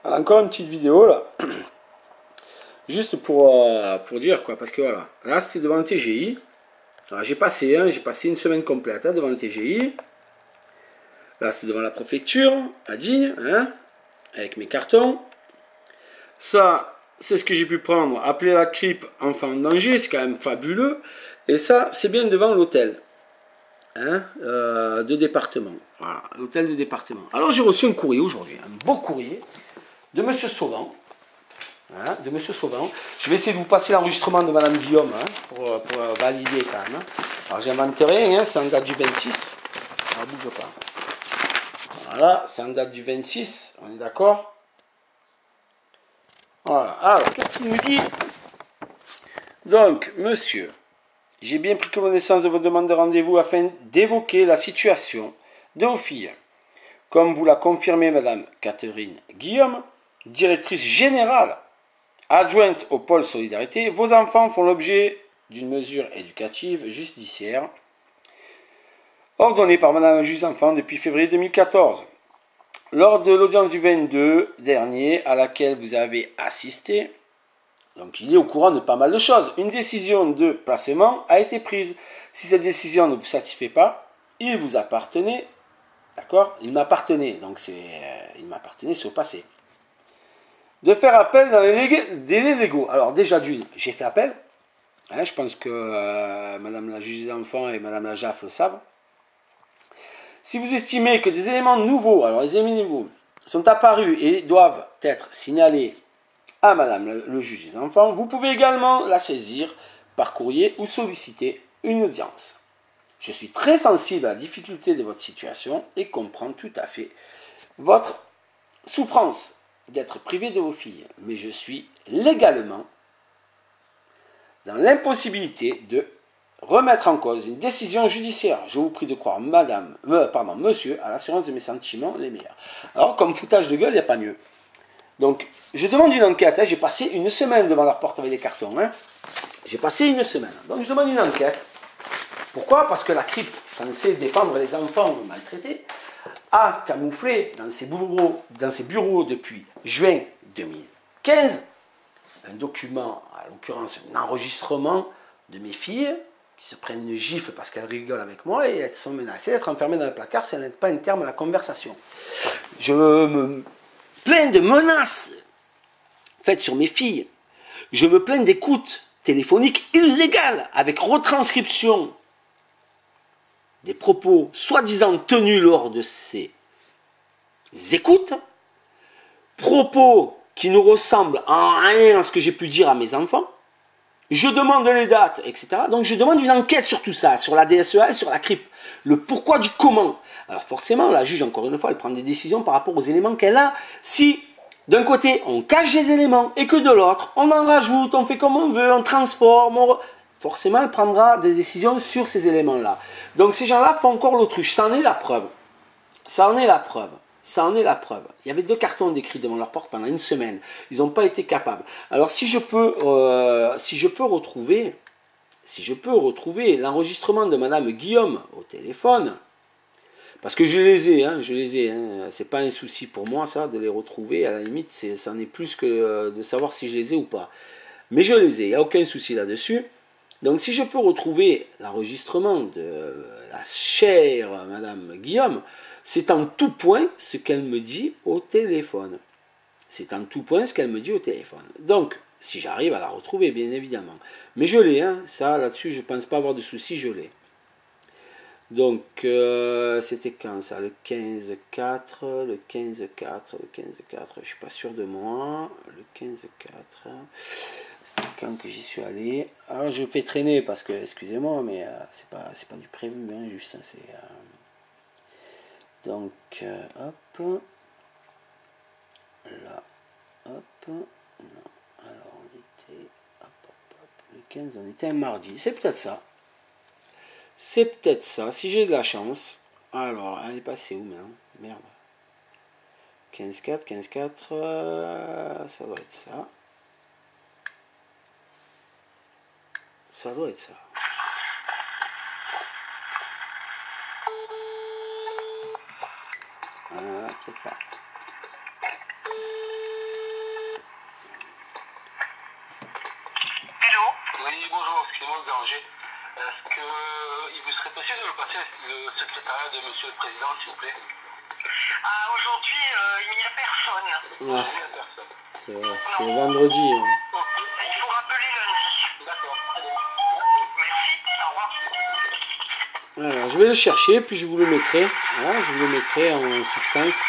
Alors, encore une petite vidéo là. Juste pour dire quoi, parce que voilà, là c'était devant le TGI. Alors j'ai passé une semaine complète devant le TGI. Là c'est devant la préfecture, à Digne, avec mes cartons. Ça, c'est ce que j'ai pu prendre, appeler la CRIP enfant en danger, c'est quand même fabuleux. Et ça, c'est bien devant l'hôtel de département. Voilà, l'hôtel de département. Alors j'ai reçu un courrier aujourd'hui, un beau courrier de Monsieur Sauvan. Voilà, de Monsieur Sauvan. Je vais essayer de vous passer l'enregistrement de Madame Guillaume pour valider quand même. Alors j'inventerai, c'est en date du 26. Alors bouge pas. Voilà, c'est en date du 26, on est d'accord? Voilà, alors qu'est-ce qu'il nous dit? Donc, monsieur, j'ai bien pris connaissance de votre demande de rendez-vous afin d'évoquer la situation de vos filles. Comme vous l'a confirmé Madame Catherine Guillaume, directrice générale adjointe au pôle solidarité, vos enfants font l'objet d'une mesure éducative judiciaire ordonnée par Madame la juge d'enfants depuis février 2014. Lors de l'audience du 22 dernier à laquelle vous avez assisté, donc il est au courant de pas mal de choses. Une décision de placement a été prise. Si cette décision ne vous satisfait pas, il vous appartenait, d'accord? Il m'appartenait, donc il m'appartenait, c'est au passé. De faire appel dans les délais légaux. Alors déjà d'une, j'ai fait appel. Je pense que Madame la juge des enfants et Madame la JAF le savent. Si vous estimez que des éléments nouveaux, alors les éléments nouveaux, sont apparus et doivent être signalés à Madame le juge des enfants, vous pouvez également la saisir par courrier ou solliciter une audience. Je suis très sensible à la difficulté de votre situation et comprends tout à fait votre souffrance d'être privé de vos filles, mais je suis légalement dans l'impossibilité de remettre en cause une décision judiciaire. Je vous prie de croire monsieur, à l'assurance de mes sentiments les meilleurs. Alors, comme foutage de gueule, il n'y a pas mieux. Donc, je demande une enquête. J'ai passé une semaine devant leur porte avec les cartons. J'ai passé une semaine. Donc, je demande une enquête. Pourquoi? Parce que la CRIP, censée défendre les enfants maltraités, a camouflé dans ses bureaux depuis juin 2015 un document, à l'occurrence un enregistrement de mes filles qui se prennent une gifle parce qu'elles rigolent avec moi et elles sont menacées d'être enfermées dans le placard si elles n'aident pas un terme à la conversation. Je me plains de menaces faites sur mes filles. Je me plains d'écoutes téléphoniques illégales avec retranscription des propos soi-disant tenus lors de ces écoutes, propos qui ne ressemblent en rien à ce que j'ai pu dire à mes enfants. Je demande les dates, etc. Donc je demande une enquête sur tout ça, sur la DSEA et sur la CRIP. Le pourquoi du comment. Alors forcément, la juge, encore une fois, elle prend des décisions par rapport aux éléments qu'elle a. Si, d'un côté, on cache les éléments et que de l'autre, on en rajoute, on fait comme on veut, on transforme, forcément, elle prendra des décisions sur ces éléments-là. Donc ces gens-là font encore l'autruche. Ça en est la preuve. Ça en est la preuve. Ça en est la preuve. Il y avait 2 cartons décrits devant leur porte pendant une semaine. Ils n'ont pas été capables. Alors si je peux retrouver l'enregistrement de Madame Guillaume au téléphone, parce que je les ai, c'est pas un souci pour moi ça de les retrouver. À la limite, ça n'est plus que de savoir si je les ai ou pas. Mais je les ai. Il n'y a aucun souci là-dessus. Donc si je peux retrouver l'enregistrement de la chère Madame Guillaume, c'est en tout point ce qu'elle me dit au téléphone. C'est en tout point ce qu'elle me dit au téléphone. Donc, si j'arrive à la retrouver, bien évidemment. Mais je l'ai, ça, là-dessus, je ne pense pas avoir de soucis, je l'ai. Donc, c'était quand ça? Le 15-4, le 15-4, le 15-4, je ne suis pas sûr de moi. Le 15-4, c'est quand que j'y suis allé. Alors, je fais traîner parce que, excusez-moi, mais c'est pas du prévu, juste, c'est... Donc, hop, là, hop, non, alors on était, hop, le 15, on était un mardi, c'est peut-être ça, si j'ai de la chance. Alors, elle est passée où maintenant? Merde, 15-4, 15-4, ça doit être ça, peut-être pas. Amos d'Angers. Est-ce qu'il vous serait possible de me passer le secrétariat de Monsieur le Président, s'il vous plaît? Ah, aujourd'hui, il n'y a personne. Il n'y a personne. C'est vendredi. Il faut rappeler lundi. D'accord, très bien. Merci, au revoir. Alors, je vais le chercher, puis je vous le mettrai. Voilà, je vous le mettrai en substance.